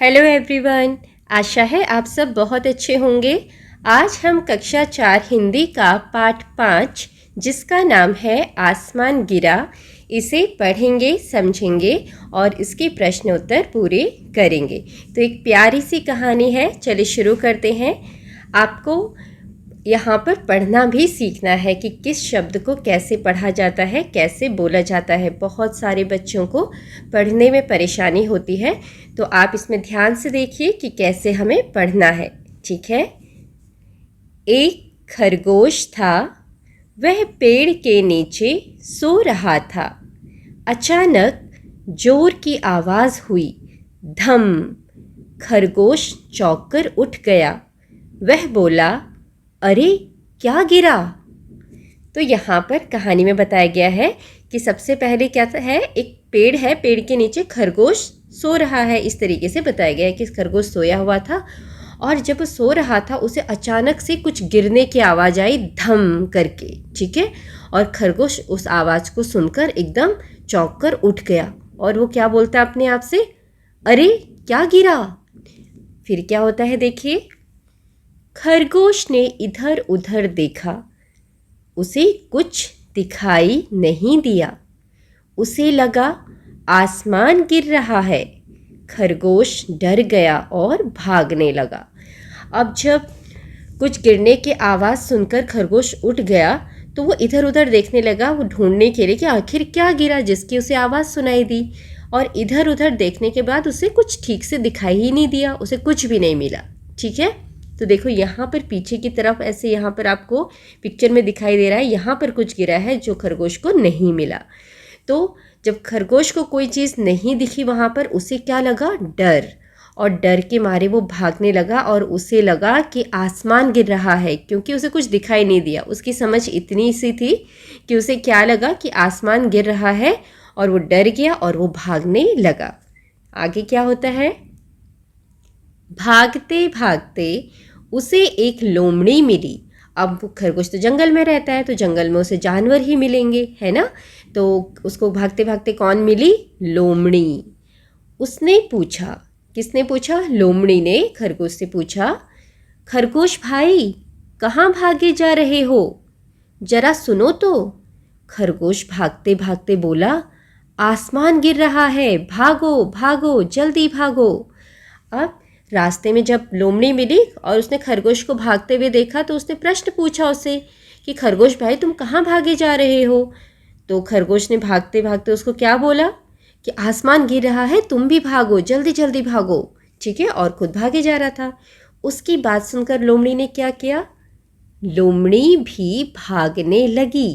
Hello everyone, आशा है आप सब बहुत अच्छे होंगे। आज हम कक्षा 4 हिंदी का पाठ 5 जिसका नाम है आसमान गिरा, इसे पढ़ेंगे, समझेंगे और इसके प्रश्न उत्तर पूरे करेंगे। तो एक प्यारी सी कहानी है, चलिए शुरू करते हैं। आपको यहाँ पर पढ़ना भी सीखना है कि किस शब्द को कैसे पढ़ा जाता है, कैसे बोला जाता है। बहुत सारे बच्चों को पढ़ने में परेशानी होती है, तो आप इसमें ध्यान से देखिए कि कैसे हमें पढ़ना है। ठीक है। एक खरगोश था, वह पेड़ के नीचे सो रहा था। अचानक जोर की आवाज़ हुई, धम। खरगोश चौंक कर उठ गया। वह बोला, अरे क्या गिरा? तो यहाँ पर कहानी में बताया गया है कि सबसे पहले क्या है, एक पेड़ है, पेड़ के नीचे खरगोश सो रहा है। इस तरीके से बताया गया है कि खरगोश सोया हुआ था और जब वो सो रहा था उसे अचानक से कुछ गिरने की आवाज़ आई, धम करके। ठीक है। और खरगोश उस आवाज़ को सुनकर एकदम चौंक कर उठ गया और वो क्या बोलता है अपने आप से, अरे क्या गिरा? फिर क्या होता है देखिए। खरगोश ने इधर उधर देखा, उसे कुछ दिखाई नहीं दिया। उसे लगा आसमान गिर रहा है। खरगोश डर गया और भागने लगा। अब जब कुछ गिरने की आवाज़ सुनकर खरगोश उठ गया तो वो इधर उधर देखने लगा, वो ढूंढने के लिए कि आखिर क्या गिरा जिसकी उसे आवाज़ सुनाई दी। और इधर उधर देखने के बाद उसे कुछ ठीक से दिखाई ही नहीं दिया, उसे कुछ भी नहीं मिला। ठीक है। तो देखो यहाँ पर पीछे की तरफ ऐसे यहाँ पर आपको पिक्चर में दिखाई दे रहा है, यहाँ पर कुछ गिरा है जो खरगोश को नहीं मिला। तो जब खरगोश को कोई चीज़ नहीं दिखी वहाँ पर उसे क्या लगा, डर। और डर के मारे वो भागने लगा और उसे लगा कि आसमान गिर रहा है, क्योंकि उसे कुछ दिखाई नहीं दिया। उसकी समझ इतनी सी थी कि उसे क्या लगा कि आसमान गिर रहा है और वो डर गया और वो भागने लगा। आगे क्या होता है, भागते भागते उसे एक लोमड़ी मिली। अब खरगोश तो जंगल में रहता है, तो जंगल में उसे जानवर ही मिलेंगे, है ना। तो उसको भागते भागते कौन मिली, लोमड़ी। उसने पूछा, किसने पूछा, लोमड़ी ने खरगोश से पूछा, खरगोश भाई कहाँ भागे जा रहे हो, जरा सुनो तो। खरगोश भागते भागते बोला, आसमान गिर रहा है, भागो भागो जल्दी भागो। अब रास्ते में जब लोमड़ी मिली और उसने खरगोश को भागते हुए देखा तो उसने प्रश्न पूछा उससे कि खरगोश भाई तुम कहाँ भागे जा रहे हो। तो खरगोश ने भागते भागते उसको क्या बोला कि आसमान गिर रहा है, तुम भी भागो, जल्दी जल्दी भागो। ठीक है। और खुद भागे जा रहा था। उसकी बात सुनकर लोमड़ी ने क्या किया, लोमड़ी भी भागने लगी।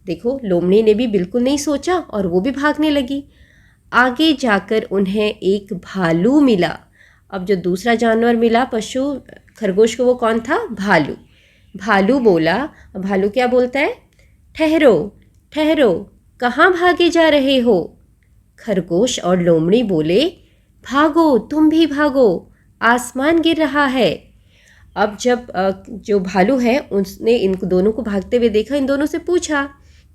देखो लोमड़ी ने भी बिल्कुल नहीं सोचा और वो भी भागने लगी। आगे जाकर उन्हें एक भालू मिला। अब जो दूसरा जानवर मिला पशु खरगोश को, वो कौन था, भालू। भालू बोला, भालू क्या बोलता है, ठहरो ठहरो, कहाँ भागे जा रहे हो। खरगोश और लोमड़ी बोले, भागो तुम भी भागो, आसमान गिर रहा है। अब जब जो भालू है उसने इन दोनों को भागते हुए देखा, इन दोनों से पूछा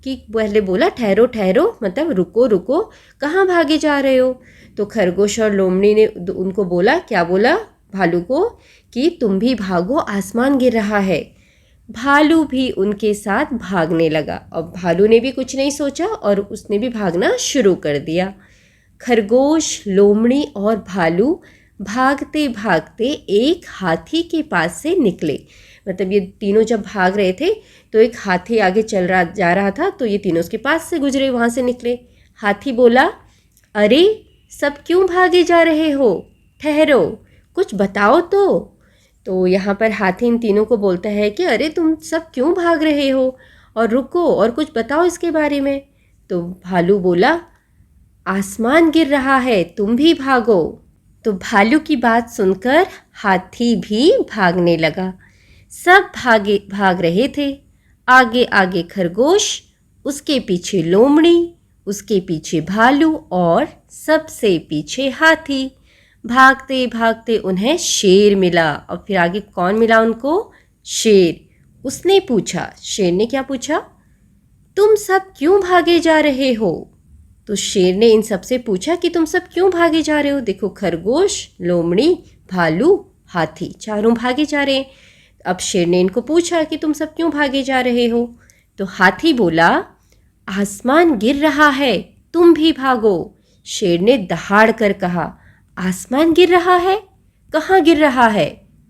कि, पहले बोला ठहरो ठहरो, मतलब रुको रुको, कहाँ भागे जा रहे हो। तो खरगोश और लोमड़ी ने उनको बोला, क्या बोला भालू को, कि तुम भी भागो, आसमान गिर रहा है। भालू भी उनके साथ भागने लगा। अब भालू ने भी कुछ नहीं सोचा और उसने भी भागना शुरू कर दिया। खरगोश, लोमड़ी और भालू भागते भागते एक हाथी के पास से निकले। मतलब ये तीनों जब भाग रहे थे तो एक हाथी आगे जा रहा था, तो ये तीनों उसके पास से गुजरे, वहाँ से निकले। हाथी बोला, अरे सब क्यों भागे जा रहे हो, ठहरो कुछ बताओ तो यहाँ पर हाथी इन तीनों को बोलता है कि अरे तुम सब क्यों भाग रहे हो, और रुको और कुछ बताओ इसके बारे में। तो भालू बोला, आसमान गिर रहा है, तुम भी भागो। तो भालू की बात सुनकर हाथी भी भागने लगा। सब भाग रहे थे। आगे आगे खरगोश, उसके पीछे लोमड़ी, उसके पीछे भालू और सबसे पीछे हाथी। भागते भागते उन्हें शेर मिला। और फिर आगे कौन मिला उनको, शेर। उसने पूछा, शेर ने क्या पूछा, तुम सब क्यों भागे जा रहे हो। तो शेर ने इन सबसे पूछा कि तुम सब क्यों भागे जा रहे हो। देखो, खरगोश, लोमड़ी, भालू, हाथी चारों भागे जा रहे हैं। अब शेर ने इनको पूछा कि तुम सब क्यों भागे जा रहे हो। तो हाथी बोला, आसमान गिर रहा है, तुम भी भागो। शेर ने दहाड़ कर कहा, आसमान गिर रहा है? कहाँ गिर रहा है?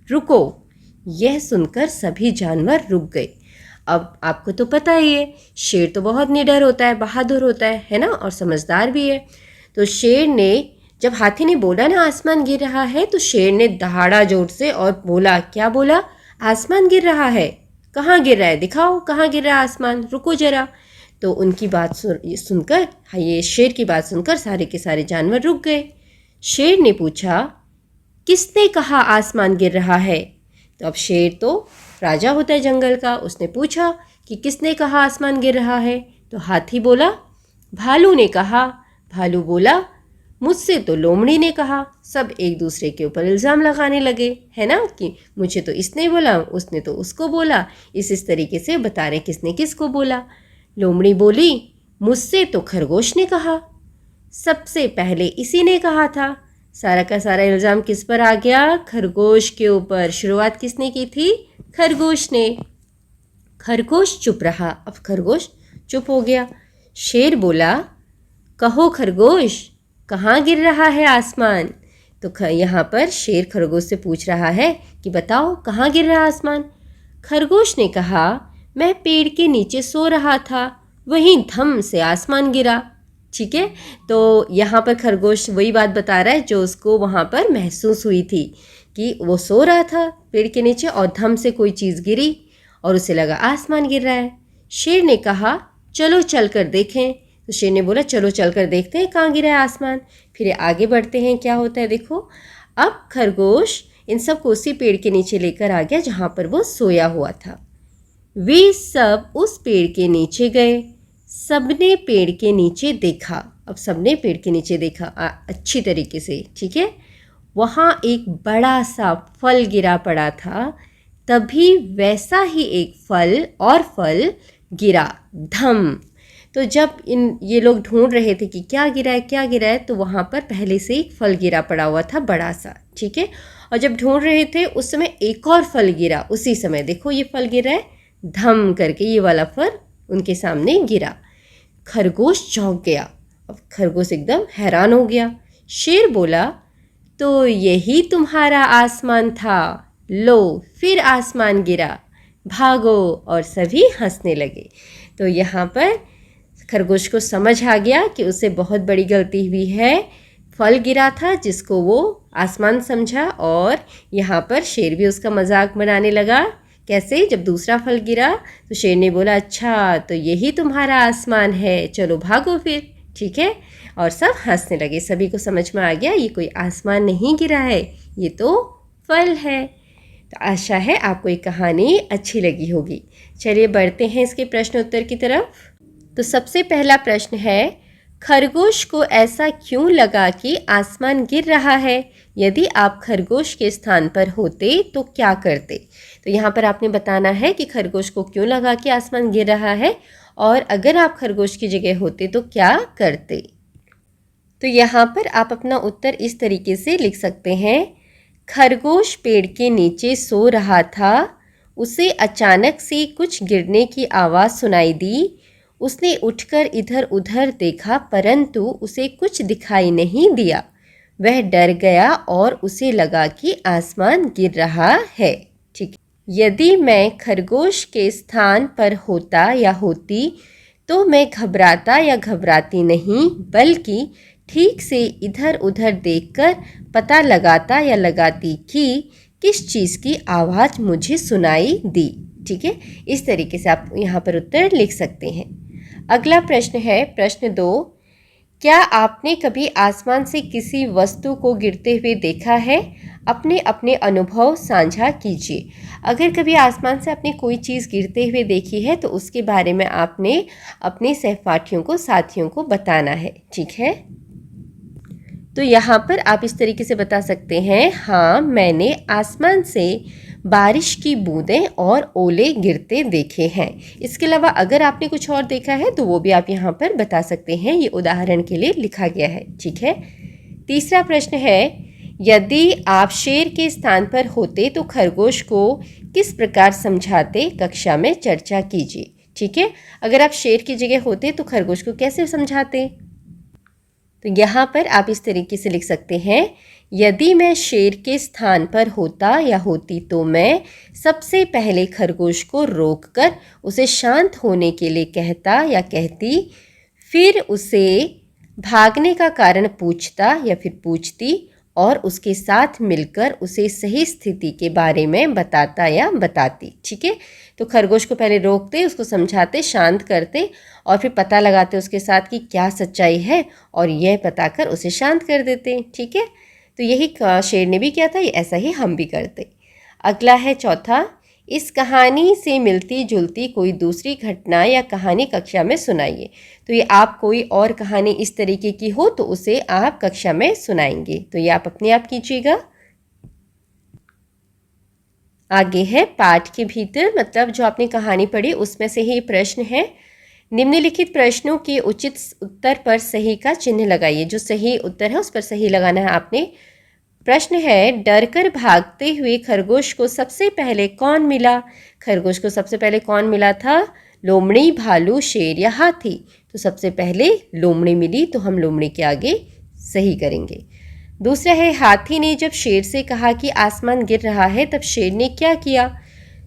रुको। यह सुनकर सभी जानवर रुक गए। अब आपको तो पता ही है, शेर तो बहुत निडर होता है, बहादुर होता है ना, और समझदार भी है। तो शेर ने, जब हाथी ने बोला ना आसमान गिर रहा है, तो शेर ने दहाड़ा जोर से और बोला, क्या बोला? आसमान गिर रहा है। कहाँ गिर रहा है? दिखाओ कहाँ गिर रहा है आसमान, रुको जरा। तो उनकी बात सुनकर, ये शेर की बात सुनकर सारे के सारे जानवर रुक गए। शेर ने पूछा, किसने कहा आसमान गिर रहा है? तो अब शेर तो राजा होता है जंगल का, उसने पूछा कि किसने कहा आसमान गिर रहा है? तो हाथी बोला, भालू ने कहा। भालू बोला, मुझसे तो लोमड़ी ने कहा। सब एक दूसरे के ऊपर इल्ज़ाम लगाने लगे, है ना, कि मुझे तो इसने बोला, उसने तो उसको बोला। इस तरीके से बता रहे किसने किसको बोला। लोमड़ी बोली, मुझसे तो खरगोश ने कहा, सबसे पहले इसी ने कहा था। सारा का सारा इल्ज़ाम किस पर आ गया? खरगोश के ऊपर। शुरुआत किसने की थी? खरगोश ने। खरगोश चुप रहा। अब खरगोश चुप हो गया। शेर बोला, कहो खरगोश, कहाँ गिर रहा है आसमान? तो यहाँ पर शेर खरगोश से पूछ रहा है कि बताओ कहाँ गिर रहा आसमान। खरगोश ने कहा, मैं पेड़ के नीचे सो रहा था, वहीं धम से आसमान गिरा। ठीक है, तो यहाँ पर खरगोश वही बात बता रहा है जो उसको वहाँ पर महसूस हुई थी, कि वो सो रहा था पेड़ के नीचे और धम से कोई चीज़ गिरी और उसे लगा आसमान गिर रहा है। शेर ने कहा, चलो चल कर देखें। तो शेर ने बोला, चलो चल कर देखते हैं कहाँ गिरा है आसमान। फिर आगे बढ़ते हैं, क्या होता है देखो। अब खरगोश इन सबको उसी पेड़ के नीचे लेकर आ गया जहाँ पर वो सोया हुआ था। वे सब उस पेड़ के नीचे गए। सबने पेड़ के नीचे देखा। अब सबने पेड़ के नीचे देखा अच्छी तरीके से, ठीक है। वहाँ एक बड़ा सा फल गिरा पड़ा था। तभी वैसा ही एक फल गिरा, धम। तो जब ये लोग ढूंढ रहे थे कि क्या गिरा है, तो वहाँ पर पहले से एक फल गिरा पड़ा हुआ था बड़ा सा, ठीक है। और जब ढूंढ रहे थे उस समय एक और फल गिरा उसी समय। देखो ये फल गिरा है, धम करके ये वाला फल उनके सामने गिरा। खरगोश चौंक गया। अब खरगोश एकदम हैरान हो गया। शेर बोला, तो यही तुम्हारा आसमान था, लो फिर आसमान गिरा, भागो। और सभी हंसने लगे। तो यहाँ पर खरगोश को समझ आ गया कि उसे बहुत बड़ी गलती हुई है। फल गिरा था जिसको वो आसमान समझा, और यहाँ पर शेर भी उसका मजाक बनाने लगा। कैसे? जब दूसरा फल गिरा तो शेर ने बोला, अच्छा तो यही तुम्हारा आसमान है, चलो भागो फिर, ठीक है। और सब हंसने लगे। सभी को समझ में आ गया ये कोई आसमान नहीं गिरा है, ये तो फल है। तो आशा है आपको ये कहानी अच्छी लगी होगी। चलिए बढ़ते हैं इसके प्रश्न उत्तर की तरफ। तो सबसे पहला प्रश्न है, खरगोश को ऐसा क्यों लगा कि आसमान गिर रहा है? यदि आप खरगोश के स्थान पर होते तो क्या करते? तो यहाँ पर आपने बताना है कि खरगोश को क्यों लगा कि आसमान गिर रहा है, और अगर आप खरगोश की जगह होते तो क्या करते। तो यहाँ पर आप अपना उत्तर इस तरीके से लिख सकते हैं। खरगोश पेड़ के नीचे सो रहा था। उसे अचानक से कुछ गिरने की आवाज़ सुनाई दी। उसने उठकर इधर उधर देखा, परंतु उसे कुछ दिखाई नहीं दिया। वह डर गया और उसे लगा कि आसमान गिर रहा है। ठीक। यदि मैं खरगोश के स्थान पर होता या होती तो मैं घबराता या घबराती नहीं, बल्कि ठीक से इधर उधर देखकर पता लगाता या लगाती कि किस चीज़ की आवाज़ मुझे सुनाई दी। ठीक है, इस तरीके से आप यहाँ पर उत्तर लिख सकते हैं। अगला प्रश्न है प्रश्न 2। क्या आपने कभी आसमान से किसी वस्तु को गिरते हुए देखा है? अपने अपने अनुभव साझा कीजिए। अगर कभी आसमान से आपने कोई चीज़ गिरते हुए देखी है तो उसके बारे में आपने अपने सहपाठियों को, साथियों को बताना है। ठीक है, तो यहाँ पर आप इस तरीके से बता सकते हैं, हाँ मैंने आसमान से बारिश की बूंदें और ओले गिरते देखे हैं। इसके अलावा अगर आपने कुछ और देखा है तो वो भी आप यहाँ पर बता सकते हैं, ये उदाहरण के लिए लिखा गया है। ठीक है। तीसरा प्रश्न है, यदि आप शेर के स्थान पर होते तो खरगोश को किस प्रकार समझाते, कक्षा में चर्चा कीजिए। ठीक है, अगर आप शेर की जगह होते तो खरगोश को कैसे समझाते? तो यहाँ पर आप इस तरीके से लिख सकते हैं, यदि मैं शेर के स्थान पर होता या होती तो मैं सबसे पहले खरगोश को रोककर उसे शांत होने के लिए कहता या कहती, फिर उसे भागने का कारण पूछता या फिर पूछती और उसके साथ मिलकर उसे सही स्थिति के बारे में बताता या बताती। ठीक है, तो खरगोश को पहले रोकते, उसको समझाते, शांत करते और फिर पता लगाते उसके साथ कि क्या सच्चाई है और यह बताकर उसे शांत कर देते। ठीक है, तो यही शेर ने भी किया था, ऐसा ही हम भी करते। अगला है चौथा, इस कहानी से मिलती जुलती कोई दूसरी घटना या कहानी कक्षा में सुनाइए। तो ये आप कोई और कहानी इस तरीके की हो तो उसे आप कक्षा में सुनाएंगे, तो ये आप अपने आप कीजिएगा। आगे है पाठ के भीतर, मतलब जो आपने कहानी पढ़ी उसमें से ही प्रश्न है। निम्नलिखित प्रश्नों के उचित उत्तर पर सही का चिन्ह लगाइए। जो सही उत्तर है उस पर सही लगाना है आपने। प्रश्न है, डरकर भागते हुए खरगोश को सबसे पहले कौन मिला? खरगोश को सबसे पहले कौन मिला था? लोमड़ी, भालू, शेर या हाथी? तो सबसे पहले लोमड़ी मिली, तो हम लोमड़ी के आगे सही करेंगे। दूसरा है, हाथी ने जब शेर से कहा कि आसमान गिर रहा है तब शेर ने क्या किया?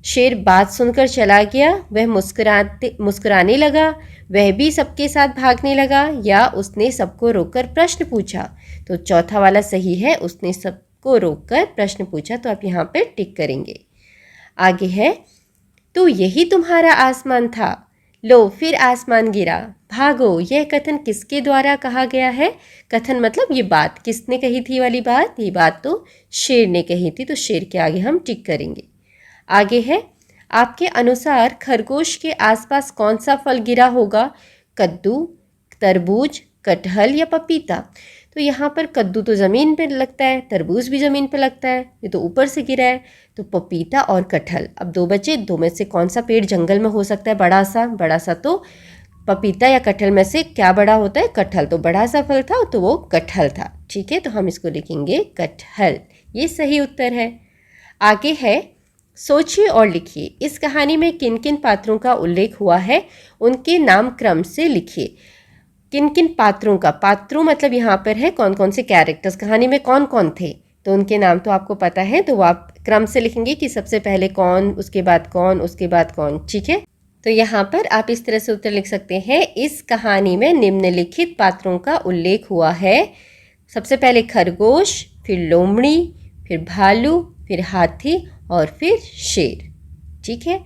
शेर बात सुनकर चला गया, वह मुस्कुराने लगा, वह भी सबके साथ भागने लगा, या उसने सबको रोककर प्रश्न पूछा? तो चौथा वाला सही है, उसने सबको रोककर प्रश्न पूछा, तो आप यहाँ पे टिक करेंगे। आगे है, तो यही तुम्हारा आसमान था, लो फिर आसमान गिरा, भागो। यह कथन किसके द्वारा कहा गया है? कथन मतलब ये बात किसने कही थी वाली बात, ये बात तो शेर ने कही थी, तो शेर के आगे हम टिक करेंगे। आगे है, आपके अनुसार खरगोश के आसपास कौन सा फल गिरा होगा? कद्दू, तरबूज, कटहल या पपीता? तो यहाँ पर कद्दू तो ज़मीन पे लगता है, तरबूज भी ज़मीन पे लगता है, ये तो ऊपर से गिरा है, तो पपीता और कटहल। अब दो बचे, दो में से कौन सा पेड़ जंगल में हो सकता है बड़ा सा? बड़ा सा तो पपीता या कटहल में से क्या बड़ा होता है? कटहल। तो बड़ा सा फल था तो वो कटहल था। ठीक है, तो हम इसको लिखेंगे कटहल, ये सही उत्तर है। आगे है, सोचिए और लिखिए, इस कहानी में किन किन पात्रों का उल्लेख हुआ है, उनके नाम क्रम से लिखिए। किन किन पात्रों का, पात्रों मतलब यहाँ पर है कौन कौन से कैरेक्टर्स, कहानी में कौन कौन थे, तो उनके नाम तो आपको पता है, तो वो आप क्रम से लिखेंगे कि सबसे पहले कौन, उसके बाद कौन, उसके बाद कौन। ठीक है, तो यहाँ पर आप इस तरह से उत्तर लिख सकते हैं, इस कहानी में निम्नलिखित पात्रों का उल्लेख हुआ है। सबसे पहले खरगोश, फिर लोमड़ी, फिर भालू, फिर हाथी और फिर शेर। ठीक है,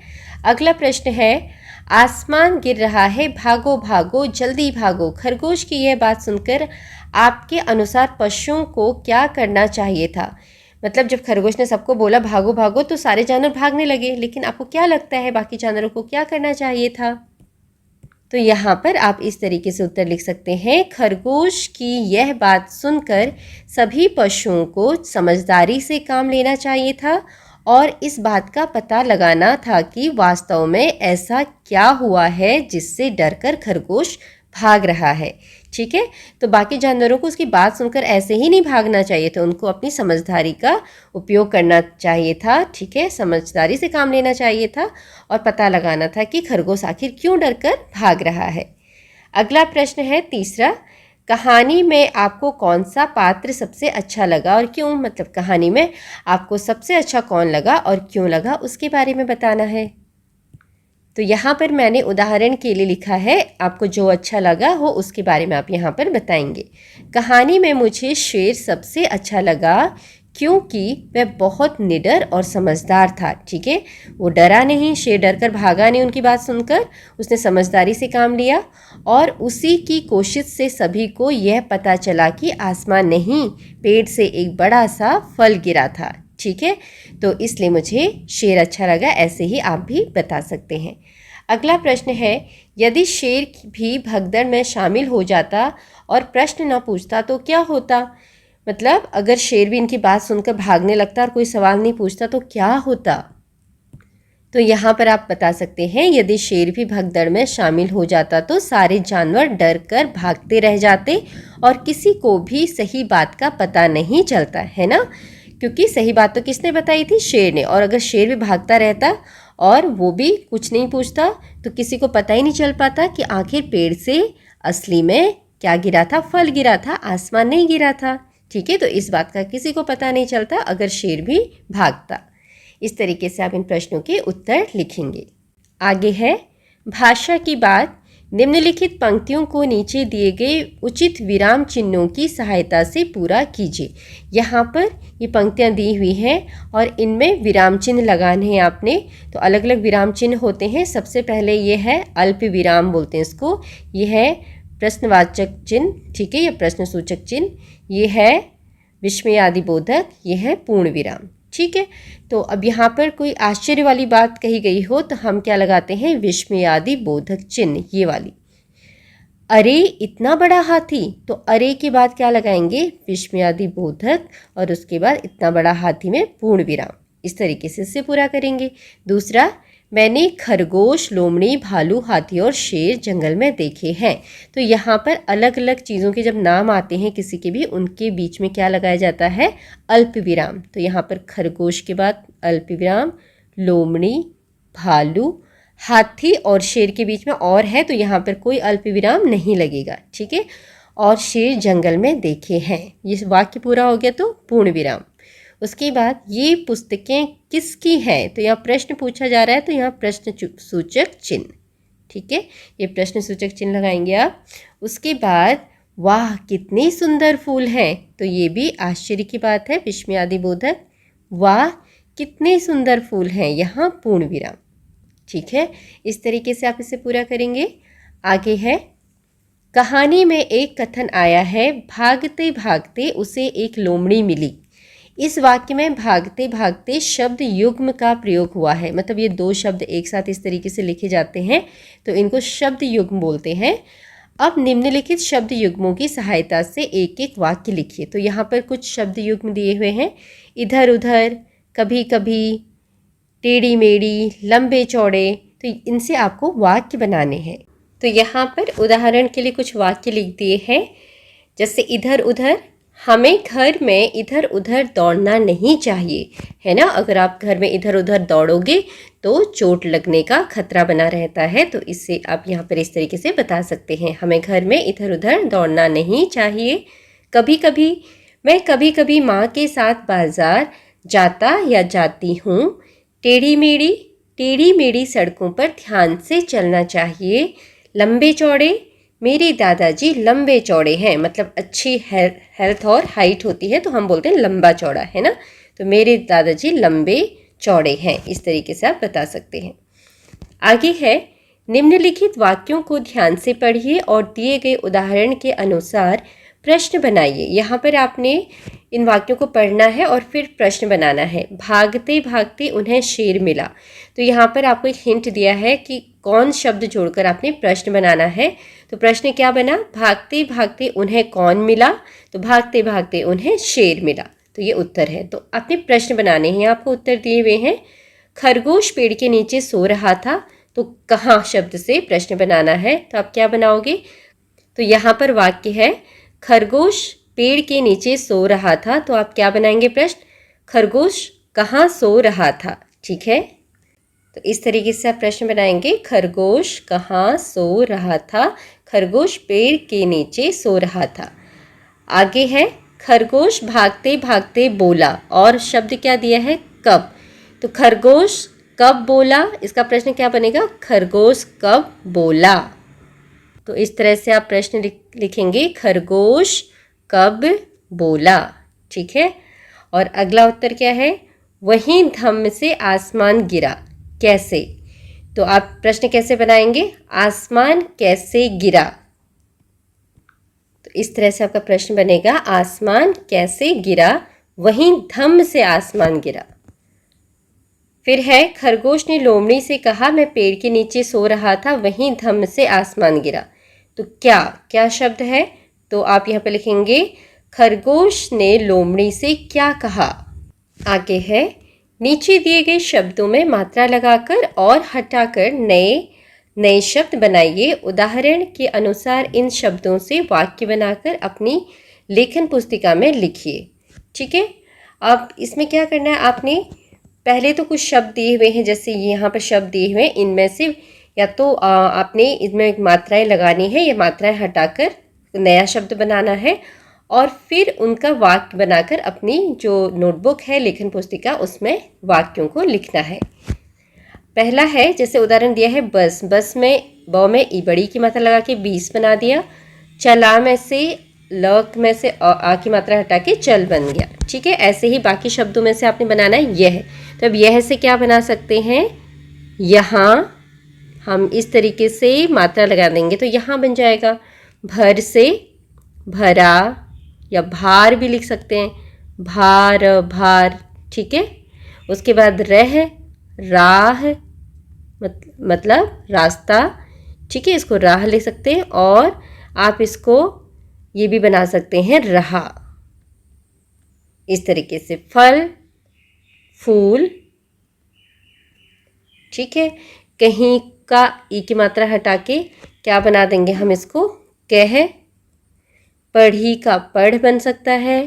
अगला प्रश्न है, आसमान गिर रहा है, भागो भागो जल्दी भागो। खरगोश की यह बात सुनकर आपके अनुसार पशुओं को क्या करना चाहिए था? मतलब जब खरगोश ने सबको बोला भागो भागो तो सारे जानवर भागने लगे, लेकिन आपको क्या लगता है बाकी जानवरों को क्या करना चाहिए था? तो यहाँ पर आप इस तरीके से उत्तर लिख सकते हैं, खरगोश की यह बात सुनकर सभी पशुओं को समझदारी से काम लेना चाहिए था और इस बात का पता लगाना था कि वास्तव में ऐसा क्या हुआ है जिससे डरकर खरगोश भाग रहा है। ठीक है, तो बाकी जानवरों को उसकी बात सुनकर ऐसे ही नहीं भागना चाहिए था, उनको अपनी समझदारी का उपयोग करना चाहिए था। ठीक है, समझदारी से काम लेना चाहिए था और पता लगाना था कि खरगोश आखिर क्यों डरकर भाग रहा है। अगला प्रश्न है तीसरा, कहानी में आपको कौन सा पात्र सबसे अच्छा लगा और क्यों? मतलब कहानी में आपको सबसे अच्छा कौन लगा और क्यों लगा, उसके बारे में बताना है। तो यहाँ पर मैंने उदाहरण के लिए लिखा है, आपको जो अच्छा लगा हो उसके बारे में आप यहाँ पर बताएंगे। कहानी में मुझे शेर सबसे अच्छा लगा क्योंकि वह बहुत निडर और समझदार था। ठीक है, वो डरा नहीं, शेर डर कर भागा नहीं, उनकी बात सुनकर उसने समझदारी से काम लिया और उसी की कोशिश से सभी को यह पता चला कि आसमान नहीं, पेड़ से एक बड़ा सा फल गिरा था। ठीक है, तो इसलिए मुझे शेर अच्छा लगा, ऐसे ही आप भी बता सकते हैं। अगला प्रश्न है, यदि शेर भी भगदड़ में शामिल हो जाता और प्रश्न न पूछता तो क्या होता? मतलब अगर शेर भी इनकी बात सुनकर भागने लगता और कोई सवाल नहीं पूछता तो क्या होता। तो यहाँ पर आप बता सकते हैं यदि शेर भी भगदड़ में शामिल हो जाता तो सारे जानवर डर कर भागते रह जाते और किसी को भी सही बात का पता नहीं चलता, है ना। क्योंकि सही बात तो किसने बताई थी, शेर ने। और अगर शेर भी भागता रहता और वो भी कुछ नहीं पूछता तो किसी को पता ही नहीं चल पाता कि आखिर पेड़ से असली में क्या गिरा था, फल गिरा था, आसमान नहीं गिरा था। ठीक है, तो इस बात का किसी को पता नहीं चलता अगर शेर भी भागता। इस तरीके से आप इन प्रश्नों के उत्तर लिखेंगे। आगे है भाषा की बात। निम्नलिखित पंक्तियों को नीचे दिए गए उचित विराम चिन्हों की सहायता से पूरा कीजिए। यहाँ पर ये पंक्तियाँ दी हुई हैं और इनमें विराम चिन्ह लगाने हैं आपने। तो अलग अलग विराम चिन्ह होते हैं। सबसे पहले ये है अल्प विराम बोलते हैं इसको। ये है प्रश्नवाचक चिन्ह, ठीक है, या प्रश्न सूचक चिन्ह। ये है विस्मयादिबोधक, ये है पूर्ण विराम। ठीक है, तो अब यहाँ पर कोई आश्चर्य वाली बात कही गई हो तो हम क्या लगाते हैं, विस्मयादिबोधक चिन्ह, ये वाली। अरे इतना बड़ा हाथी, तो अरे के बाद क्या लगाएंगे, विस्मयादिबोधक, और उसके बाद इतना बड़ा हाथी में पूर्ण विराम। इस तरीके से इससे पूरा करेंगे। दूसरा, मैंने खरगोश, लोमड़ी, भालू, हाथी और शेर जंगल में देखे हैं। तो यहाँ पर अलग अलग चीज़ों के जब नाम आते हैं किसी के भी, उनके बीच में क्या लगाया जाता है, अल्प विराम। तो यहाँ पर खरगोश के बाद अल्प विराम, लोमड़ी, भालू, हाथी और शेर के बीच में और है तो यहाँ पर कोई अल्प विराम नहीं लगेगा। ठीक है, और शेर जंगल में देखे हैं, ये वाक्य पूरा हो गया तो पूर्ण विराम। उसके बाद ये पुस्तकें किसकी हैं, तो यहाँ प्रश्न पूछा जा रहा है तो यहाँ प्रश्न सूचक चिन्ह। ठीक है, ये प्रश्न सूचक चिन्ह लगाएंगे आप। उसके बाद वाह कितने सुंदर फूल हैं, तो ये भी आश्चर्य की बात है, विस्मयादिबोधक। वाह कितने सुंदर फूल हैं, यहाँ पूर्ण विराम। ठीक है, इस तरीके से आप इसे पूरा करेंगे। आगे है, कहानी में एक कथन आया है, भागते भागते उसे एक लोमड़ी मिली। इस वाक्य में भागते भागते शब्द युग्म का प्रयोग हुआ है। मतलब ये दो शब्द एक साथ इस तरीके से लिखे जाते हैं तो इनको शब्द युग्म बोलते हैं। अब निम्नलिखित शब्द युग्मों की सहायता से एक एक वाक्य लिखिए। तो यहाँ पर कुछ शब्द युग्म दिए हुए हैं, इधर उधर, कभी कभी, टेढ़ी मेढ़ी, लंबे चौड़े। तो इनसे आपको वाक्य बनाने हैं। तो यहाँ पर उदाहरण के लिए कुछ वाक्य लिख दिए हैं, जैसे इधर उधर, हमें घर में इधर उधर दौड़ना नहीं चाहिए, है ना। अगर आप घर में इधर उधर दौड़ोगे तो चोट लगने का खतरा बना रहता है। तो इससे आप यहाँ पर इस तरीके से बता सकते हैं, हमें घर में इधर उधर दौड़ना नहीं चाहिए। कभी कभी, मैं कभी कभी माँ के साथ बाजार जाता या जाती हूँ। टेढ़ी मेढ़ी सड़कों पर ध्यान से चलना चाहिए। लंबे चौड़े, मेरे दादाजी लंबे चौड़े हैं। मतलब अच्छी हेल्थ और हाइट होती है तो हम बोलते हैं लंबा चौड़ा, है ना। तो मेरे दादाजी लंबे चौड़े हैं। इस तरीके से आप बता सकते हैं। आगे है, निम्नलिखित वाक्यों को ध्यान से पढ़िए और दिए गए उदाहरण के अनुसार प्रश्न बनाइए। यहाँ पर आपने इन वाक्यों को पढ़ना है और फिर प्रश्न बनाना है। भागते भागते उन्हें शेर मिला, तो यहाँ पर आपको एक हिंट दिया है कि कौन शब्द जोड़कर आपने प्रश्न बनाना है। तो प्रश्न क्या बना, भागते भागते उन्हें कौन मिला, तो भागते भागते उन्हें शेर मिला। तो ये उत्तर है। तो आपने प्रश्न बनाने हैं, आपको उत्तर दिए हुए हैं। खरगोश पेड़ के नीचे सो रहा था, तो कहाँ शब्द से प्रश्न बनाना है। तो आप क्या बनाओगे, तो यहाँ पर वाक्य है, खरगोश पेड़ के नीचे सो रहा था, तो आप क्या बनाएंगे प्रश्न, खरगोश कहाँ सो रहा था। ठीक है, तो इस तरीके से आप प्रश्न बनाएंगे, खरगोश कहाँ सो रहा था, खरगोश पेड़ के नीचे सो रहा था। आगे है, खरगोश भागते भागते बोला, और शब्द क्या दिया है, कब। तो खरगोश कब बोला, इसका प्रश्न क्या बनेगा, खरगोश कब बोला। तो इस तरह से आप प्रश्न लिखेंगे, खरगोश कब बोला। ठीक है, और अगला उत्तर क्या है, वहीं धम्म से आसमान गिरा, कैसे। तो आप प्रश्न कैसे बनाएंगे, आसमान कैसे गिरा। तो इस तरह से आपका प्रश्न बनेगा, आसमान कैसे गिरा, वहीं धम्म से आसमान गिरा। फिर है, खरगोश ने लोमड़ी से कहा, मैं पेड़ के नीचे सो रहा था, वहीं धम्म से आसमान गिरा। तो क्या क्या शब्द है, तो आप यहाँ पे लिखेंगे, खरगोश ने लोमड़ी से क्या कहा। आगे है, नीचे दिए गए शब्दों में मात्रा लगाकर और हटाकर नए नए शब्द बनाइए। उदाहरण के अनुसार इन शब्दों से वाक्य बनाकर अपनी लेखन पुस्तिका में लिखिए। ठीक है, अब इसमें क्या करना है, आपने पहले तो कुछ शब्द दिए हुए हैं, जैसे यहाँ पर शब्द दिए हुए हैं, इनमें से या तो आपने इसमें मात्राएं लगानी है या मात्राएं हटाकर नया शब्द बनाना है और फिर उनका वाक्य बनाकर अपनी जो नोटबुक है लेखन पुस्तिका उसमें वाक्यों को लिखना है। पहला है, जैसे उदाहरण दिया है बस, बस में ब में ई बड़ी की मात्रा लगा के 20 बना दिया। चला में से ल में से आ की मात्रा हटा के चल बन गया। ठीक है, ऐसे ही बाकी शब्दों में से आपने बनाना है यह। तो अब यह से क्या बना सकते हैं, यहाँ हम इस तरीके से मात्रा लगा देंगे तो यहाँ बन जाएगा। भर से भरा या भार भी लिख सकते हैं, भार भार। ठीक है, उसके बाद रह राह मतलब रास्ता। ठीक है, इसको राह ले सकते हैं और आप इसको ये भी बना सकते हैं रहा। इस तरीके से फल फूल। ठीक है, कहीं का ई की मात्रा हटा के क्या बना देंगे हम इसको कह। पढ़ी का पढ़ बन सकता है।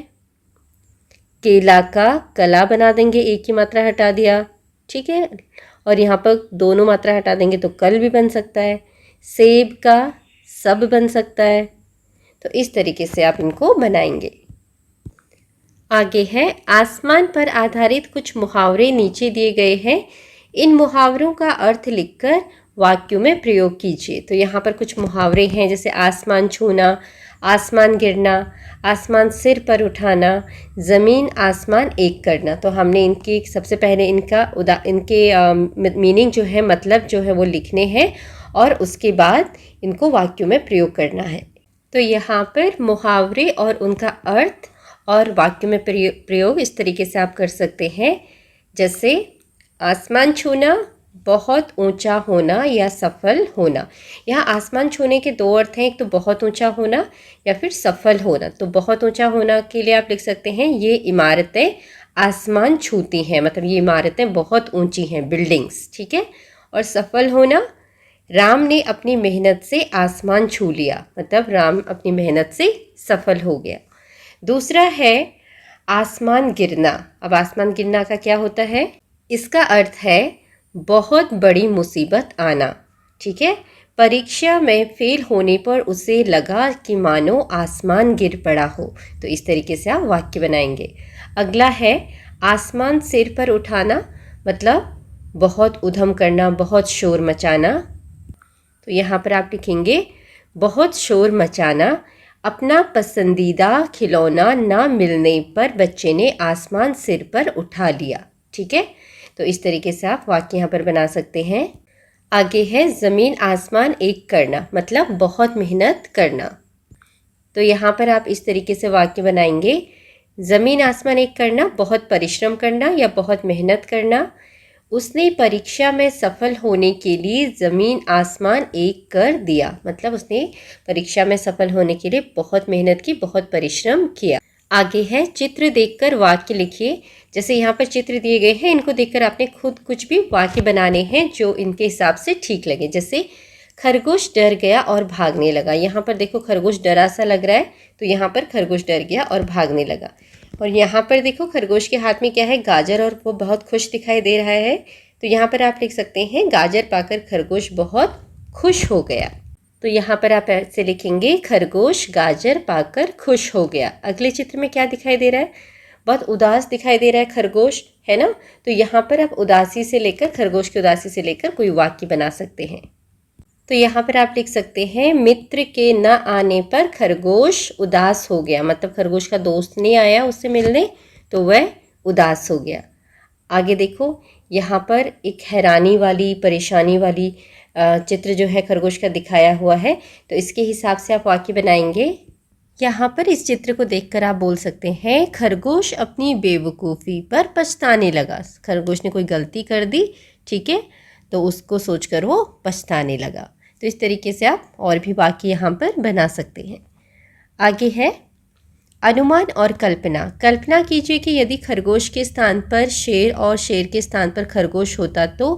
केला का कला बना देंगे, एक की मात्रा हटा दिया। ठीक है, और यहाँ पर दोनों मात्रा हटा देंगे तो कल भी बन सकता है। सेब का सब बन सकता है। तो इस तरीके से आप इनको बनाएंगे। आगे है, आसमान पर आधारित कुछ मुहावरे नीचे दिए गए हैं। इन मुहावरों का अर्थ लिखकर वाक्यों में प्रयोग कीजिए। तो यहाँ पर कुछ मुहावरे हैं, जैसे आसमान छूना, आसमान गिरना, आसमान सिर पर उठाना, ज़मीन आसमान एक करना। तो हमने इनकी सबसे पहले इनके मीनिंग जो है, मतलब जो है वो लिखने हैं और उसके बाद इनको वाक्यों में प्रयोग करना है। तो यहाँ पर मुहावरे और उनका अर्थ और वाक्य में प्रयोग इस तरीके से आप कर सकते हैं। जैसे आसमान छूना, बहुत ऊंचा होना या सफल होना। यहाँ आसमान छूने के दो अर्थ हैं, एक तो बहुत ऊंचा होना या फिर सफल होना। तो बहुत ऊंचा होना के लिए आप लिख सकते हैं ये इमारतें आसमान छूती हैं, मतलब ये इमारतें बहुत ऊंची हैं, बिल्डिंग्स। ठीक है, और सफल होना, राम ने अपनी मेहनत से आसमान छू लिया, मतलब राम अपनी मेहनत से सफल हो गया। दूसरा है आसमान गिरना। अब आसमान गिरना का क्या होता है, इसका अर्थ है बहुत बड़ी मुसीबत आना। ठीक है, परीक्षा में फेल होने पर उसे लगा कि मानो आसमान गिर पड़ा हो। तो इस तरीके से आप वाक्य बनाएंगे। अगला है आसमान सिर पर उठाना, मतलब बहुत उधम करना, बहुत शोर मचाना। तो यहाँ पर आप लिखेंगे बहुत शोर मचाना, अपना पसंदीदा खिलौना ना मिलने पर बच्चे ने आसमान सिर पर उठा लिया। ठीक है, तो इस तरीके से आप वाक्य यहाँ पर बना सकते हैं। आगे है ज़मीन आसमान एक करना, मतलब बहुत मेहनत करना। तो यहाँ पर आप इस तरीके से वाक्य बनाएंगे। ज़मीन आसमान एक करना, बहुत परिश्रम करना या बहुत मेहनत करना। उसने परीक्षा में सफल होने के लिए ज़मीन आसमान एक कर दिया, मतलब उसने परीक्षा में सफल होने के लिए बहुत मेहनत की, बहुत परिश्रम किया। आगे है चित्र देखकर वाक्य लिखिए। जैसे यहाँ पर चित्र दिए गए हैं, इनको देखकर आपने खुद कुछ भी वाक्य बनाने हैं जो इनके हिसाब से ठीक लगे। जैसे खरगोश डर गया और भागने लगा। यहाँ पर देखो खरगोश डरा सा लग रहा है, तो यहाँ पर खरगोश डर गया और भागने लगा। और यहाँ पर देखो खरगोश के हाथ में क्या है, गाजर, और वो बहुत खुश दिखाई दे रहा है। तो यहाँ पर आप लिख सकते हैं गाजर पाकर खरगोश बहुत खुश हो गया। तो यहाँ पर आप ऐसे लिखेंगे खरगोश गाजर पाकर खुश हो गया। अगले चित्र में क्या दिखाई दे रहा है, बहुत उदास दिखाई दे रहा है खरगोश, है ना। तो यहाँ पर आप उदासी से लेकर, खरगोश की उदासी से लेकर कोई वाक्य बना सकते हैं। तो यहाँ पर आप लिख सकते हैं मित्र के न आने पर खरगोश उदास हो गया, मतलब खरगोश का दोस्त नहीं आया उससे मिलने तो वह उदास हो गया। आगे देखो यहाँ पर एक हैरानी वाली, परेशानी वाली चित्र जो है खरगोश का दिखाया हुआ है। तो इसके हिसाब से आप वाक्य बनाएंगे। यहाँ पर इस चित्र को देखकर आप बोल सकते हैं खरगोश अपनी बेवकूफ़ी पर पछताने लगा। खरगोश ने कोई गलती कर दी, ठीक है, तो उसको सोचकर वो पछताने लगा। तो इस तरीके से आप और भी वाक्य यहाँ पर बना सकते हैं। आगे है अनुमान और कल्पना। कल्पना कीजिए कि यदि खरगोश के स्थान पर शेर और शेर के स्थान पर खरगोश होता तो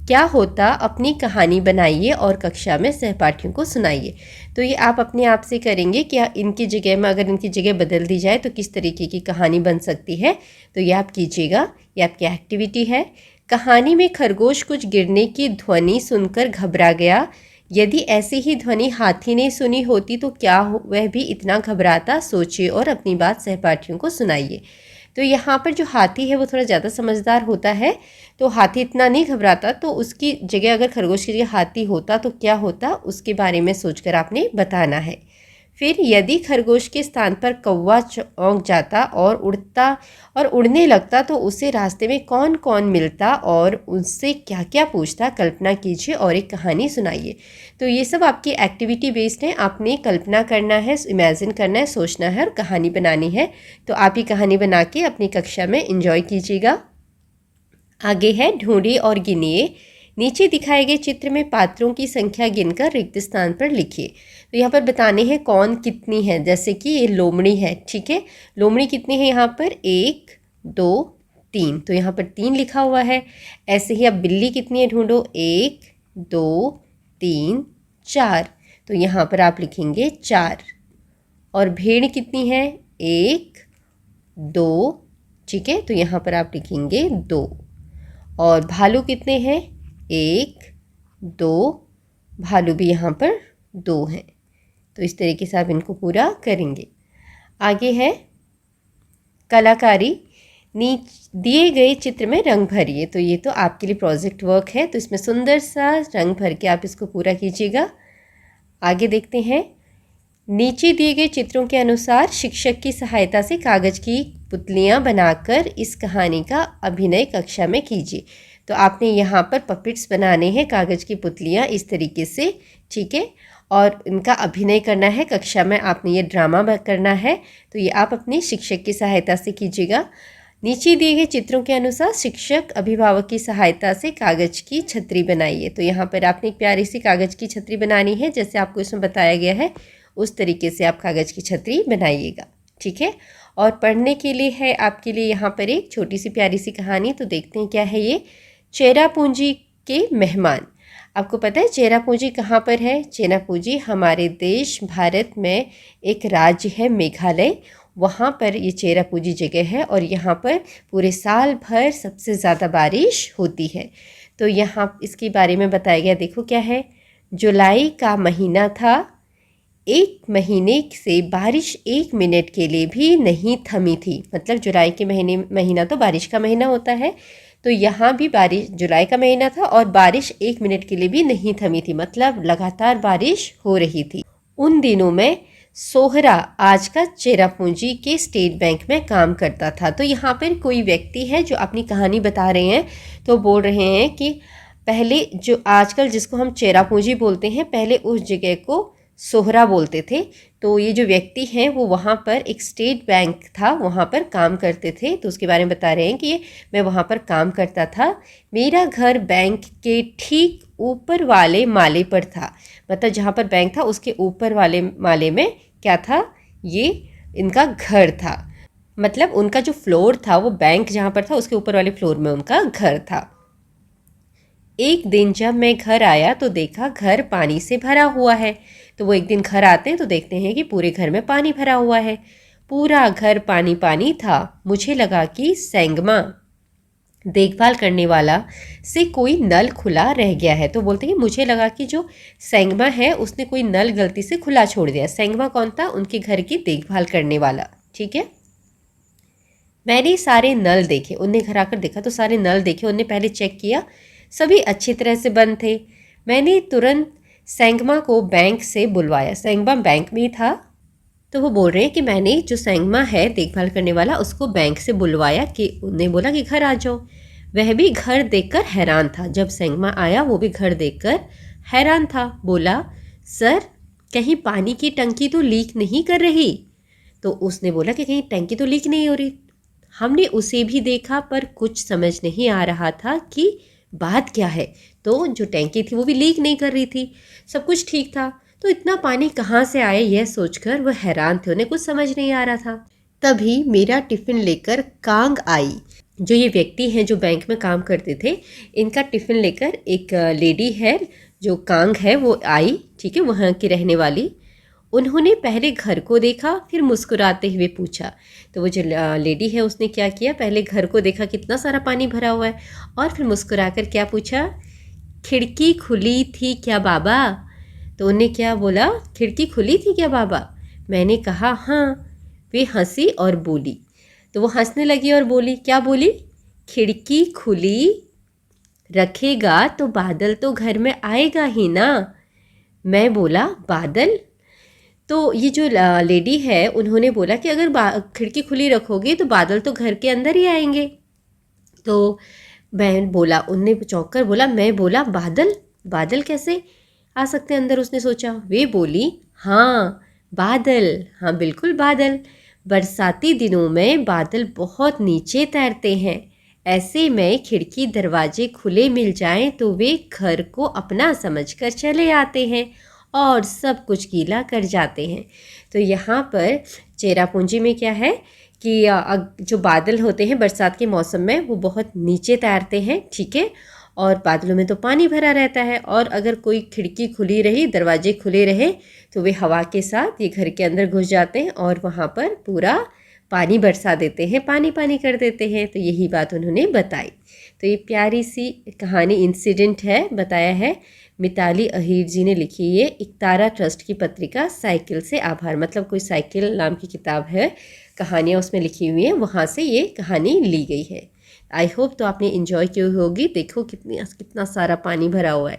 क्या होता। अपनी कहानी बनाइए और कक्षा में सहपाठियों को सुनाइए। तो ये आप अपने आप से करेंगे कि इनकी जगह में अगर इनकी जगह बदल दी जाए तो किस तरीके की कहानी बन सकती है। तो ये आप कीजिएगा, ये आपकी एक्टिविटी है। कहानी में खरगोश कुछ गिरने की ध्वनि सुनकर घबरा गया। यदि ऐसी ही ध्वनि हाथी ने सुनी होती तो क्या वह भी इतना घबराता। सोचिए और अपनी बात सहपाठियों को सुनाइए। तो यहाँ पर जो हाथी है वो थोड़ा ज़्यादा समझदार होता है, तो हाथी इतना नहीं घबराता। तो उसकी जगह अगर खरगोश की जगह हाथी होता तो क्या होता, उसके बारे में सोचकर आपने बताना है। फिर यदि खरगोश के स्थान पर कौवा चौंक जाता और उड़ने लगता तो उसे रास्ते में कौन कौन मिलता और उससे क्या क्या पूछता। कल्पना कीजिए और एक कहानी सुनाइए। तो ये सब आपकी एक्टिविटी बेस्ड है। आपने कल्पना करना है, इमेजिन करना है, सोचना है और कहानी बनानी है। तो आप ये कहानी बना के अपनी कक्षा में एंजॉय कीजिएगा। आगे है ढूंढिए और गिनिए। नीचे दिखाए गए चित्र में पात्रों की संख्या गिनकर रिक्त स्थान पर लिखिए। तो यहाँ पर बताने हैं कौन कितनी है। जैसे कि ये लोमड़ी है, ठीक है। लोमड़ी कितनी है यहाँ पर, 1 2 3। तो यहाँ पर 3 लिखा हुआ है। ऐसे ही अब बिल्ली कितनी है ढूंढो, 1 2 3 4। तो यहाँ पर आप लिखेंगे 4। और भेड़ कितनी है, 1 2, ठीक है। तो यहाँ पर आप लिखेंगे 2। और भालू कितने हैं, 1 2। भालू भी यहाँ पर 2 हैं। तो इस तरीके से आप इनको पूरा करेंगे। आगे है कलाकारी। दिए गए चित्र में रंग भरिए। तो ये तो आपके लिए प्रोजेक्ट वर्क है, तो इसमें सुंदर सा रंग भर के आप इसको पूरा कीजिएगा। आगे देखते हैं। नीचे दिए गए चित्रों के अनुसार शिक्षक की सहायता से कागज की पुतलियां बनाकर इस कहानी का अभिनय कक्षा में कीजिए। तो आपने यहाँ पर पपेट्स बनाने हैं, कागज की पुतलियां इस तरीके से, ठीक है। और इनका अभिनय करना है कक्षा में, आपने ये ड्रामा करना है। तो ये आप अपनी शिक्षक की सहायता से कीजिएगा। नीचे दिए गए चित्रों के अनुसार शिक्षक अभिभावक की सहायता से कागज की छतरी बनाइए। तो यहाँ पर आपने एक प्यारी सी कागज की छतरी बनानी है, जैसे आपको इसमें बताया गया है उस तरीके से आप कागज़ की छतरी बनाइएगा, ठीक है। और पढ़ने के लिए है आपके लिए यहाँ पर एक छोटी सी प्यारी सी कहानी। तो देखते हैं क्या है ये। चेरापूंजी के मेहमान। आपको पता है चेरापूंजी कहाँ पर है। चेरापूंजी हमारे देश भारत में एक राज्य है मेघालय, वहाँ पर ये चेरापूंजी जगह है। और यहाँ पर पूरे साल भर सबसे ज़्यादा बारिश होती है। तो यहाँ इसके बारे में बताया गया, देखो क्या है। जुलाई का महीना था, 1 महीने से बारिश 1 मिनट के लिए भी नहीं थमी थी। मतलब जुलाई के महीना तो बारिश का महीना होता है, तो यहाँ भी बारिश जुलाई का महीना था और बारिश 1 मिनट के लिए भी नहीं थमी थी, मतलब लगातार बारिश हो रही थी। उन दिनों में सोहरा आज का चेरापूंजी के स्टेट बैंक में काम करता था। तो यहाँ पर कोई व्यक्ति है जो अपनी कहानी बता रहे हैं, तो बोल रहे हैं कि पहले जो आजकल जिसको हम चेरापूंजी बोलते हैं, पहले उस जगह को सोहरा बोलते थे। तो ये जो व्यक्ति हैं वो वहाँ पर एक स्टेट बैंक था, वहाँ पर काम करते थे। तो उसके बारे में बता रहे हैं कि मैं वहाँ पर काम करता था। मेरा घर बैंक के ठीक ऊपर वाले माले पर था। मतलब जहाँ पर बैंक था उसके ऊपर वाले माले में क्या था, ये इनका घर था। मतलब उनका जो फ्लोर था वो बैंक जहाँ पर था उसके ऊपर वाले फ्लोर में उनका घर था। एक दिन जब मैं घर आया तो देखा घर पानी से भरा हुआ है। तो वो एक दिन घर आते हैं तो देखते हैं कि पूरे घर में पानी भरा हुआ है, पूरा घर पानी पानी था। मुझे लगा कि सेंगमा देखभाल करने वाला से कोई नल खुला रह गया है। तो बोलते हैं कि मुझे लगा कि जो सेंगमा है उसने कोई नल गलती से खुला छोड़ दिया। सेंगमा कौन था, उनके घर की देखभाल करने वाला, ठीक है। मैंने सारे नल देखे, उनने घर आकर देखा तो सारे नल देखे, उनने पहले चेक किया, सभी अच्छी तरह से बंद थे। मैंने तुरंत सेंगमा को बैंक से बुलवाया। सेंगमा बैंक में ही था, तो वो बोल रहे हैं कि मैंने जो सेंगमा है देखभाल करने वाला उसको बैंक से बुलवाया कि उन्होंने बोला कि घर आ जाओ। वह भी घर देखकर हैरान था। जब सेंगमा आया वो भी घर देखकर हैरान था। बोला, सर कहीं पानी की टंकी तो लीक नहीं कर रही। तो उसने बोला कि कहीं टंकी तो लीक नहीं हो रही। हमने उसे भी देखा पर कुछ समझ नहीं आ रहा था कि बात क्या है। तो जो टैंकी थी वो भी लीक नहीं कर रही थी, सब कुछ ठीक था। तो इतना पानी कहाँ से आया, यह सोचकर वह हैरान थे, उन्हें कुछ समझ नहीं आ रहा था। तभी मेरा टिफ़िन लेकर कांग आई। जो ये व्यक्ति हैं जो बैंक में काम करते थे, इनका टिफ़िन लेकर एक लेडी है जो कांग है वो आई, ठीक है, वहाँ की रहने वाली। उन्होंने पहले घर को देखा, फिर मुस्कुराते हुए पूछा। तो वो जो लेडी है उसने क्या किया, पहले घर को देखा कितना सारा पानी भरा हुआ है, और फिर मुस्कुराकर क्या पूछा, खिड़की खुली थी क्या बाबा? तो उन्हें क्या बोला, खिड़की खुली थी क्या बाबा? मैंने कहा हाँ। वे हंसी और बोली, तो वो हंसने लगी और बोली, क्या बोली, खिड़की खुली रखेगा तो बादल तो घर में आएगा ही ना। मैं बोला बादल? तो ये जो लेडी है उन्होंने बोला कि अगर खिड़की खुली रखोगे तो बादल तो घर के अंदर ही आएंगे। तो मैं बोला, उनने चौंक कर बोला, मैं बोला बादल? बादल कैसे आ सकते हैं अंदर, उसने सोचा। वे बोली, हाँ बादल, हाँ बिल्कुल बादल। बरसाती दिनों में बादल बहुत नीचे तैरते हैं। ऐसे में खिड़की दरवाजे खुले मिल जाएं तो वे घर को अपना समझकर चले आते हैं और सब कुछ गीला कर जाते हैं। तो यहाँ पर चेरापूंजी में क्या है कि जो बादल होते हैं बरसात के मौसम में वो बहुत नीचे तैरते हैं, ठीक है, और बादलों में तो पानी भरा रहता है, और अगर कोई खिड़की खुली रही, दरवाजे खुले रहे, तो वे हवा के साथ ये घर के अंदर घुस जाते हैं और वहाँ पर पूरा पानी बरसा देते हैं, पानी पानी कर देते हैं। तो यही बात उन्होंने बताई। तो ये प्यारी सी कहानी इंसिडेंट है, बताया है मिताली अहीर जी ने लिखी। ये इकतारा ट्रस्ट की पत्रिका साइकिल से आभार, मतलब कोई साइकिल नाम की किताब है, कहानियाँ उसमें लिखी हुई हैं, वहाँ से ये कहानी ली गई है। आई होप तो आपने इन्जॉय की होगी। देखो कितना सारा पानी भरा हुआ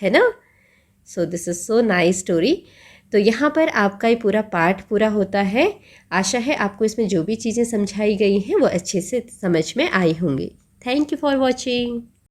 है ना। So this is so nice story. तो यहाँ पर आपका ये पूरा पाठ पूरा होता है। आशा है आपको इसमें जो भी चीज़ें समझाई गई हैं वो अच्छे से समझ में आई होंगी। Thank you for watching.